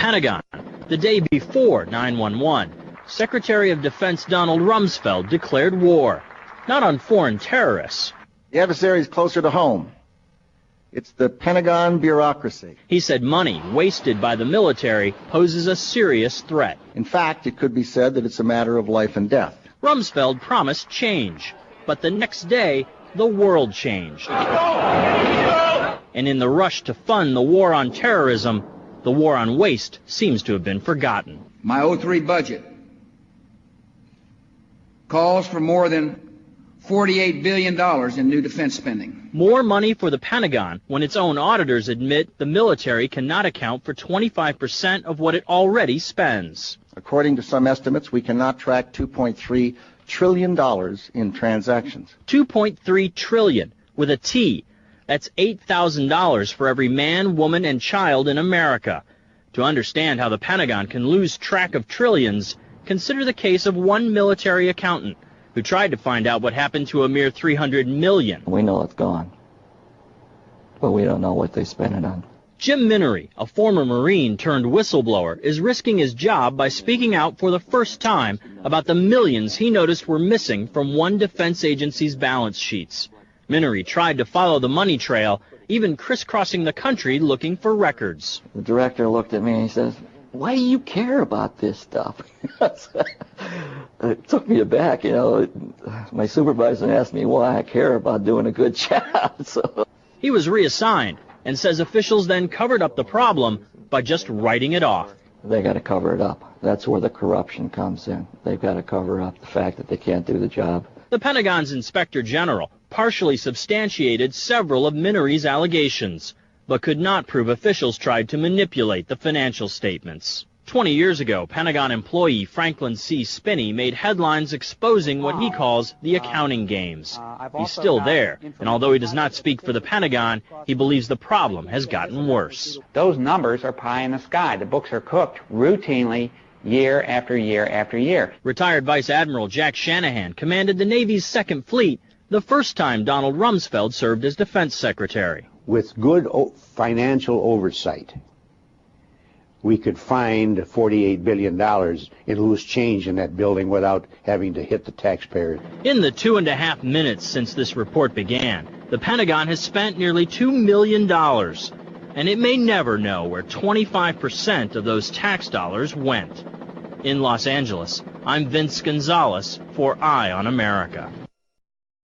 Pentagon. The day before 9/11, Secretary of Defense Donald Rumsfield declared war, not on foreign terrorists. The adversary is closer to home. It's the Pentagon bureaucracy. He said money wasted by the military poses a serious threat. In fact, it could be said that it's a matter of life and death. Rumsfield promised change, but the next day, the world changed. And in the rush to fund the war on terrorism, the war on waste seems to have been forgotten. My 03 budget calls for more than $48 billion in new defense spending. More money for the Pentagon when its own auditors admit the military cannot account for 25% of what it already spends. According to some estimates, we cannot track $2.3 trillion in transactions. $2.3 trillion with a T. That's $8,000 for every man, woman, and child in America. To understand how the Pentagon can lose track of trillions, consider the case of one military accountant who tried to find out what happened to a mere $300 million. We know it's gone, but we don't know what they spent it on. Jim Minery, a former Marine turned whistleblower, is risking his job by speaking out for the first time about the millions he noticed were missing from one defense agency's balance sheets. Minery tried to follow the money trail, even crisscrossing the country looking for records. The director looked at me and he says, "Why do you care about this stuff?" It took me aback, you know. My supervisor asked me why I care about doing a good job. So he was reassigned and says officials then covered up the problem by just writing it off. They got to cover it up. That's where the corruption comes in. They've got to cover up the fact that they can't do the job. The Pentagon's Inspector General partially substantiated several of Minery's allegations, but could not prove officials tried to manipulate the financial statements. 20 years ago, Pentagon employee Franklin C. Spinney made headlines exposing what he calls the accounting games. He's still there, and although he does not speak for the Pentagon, he believes the problem has gotten worse. Those numbers are pie in the sky. The books are cooked routinely year after year after year. Retired Vice Admiral Jack Shanahan commanded the Navy's Second Fleet the first time Donald Rumsfield served as Defense Secretary. With good financial oversight, we could find $48 billion in loose change in that building without having to hit the taxpayers. In the 2.5 minutes since this report began, the Pentagon has spent nearly $2 million, and it may never know where 25% of those tax dollars went. In Los Angeles, I'm Vince Gonzalez for Eye on America.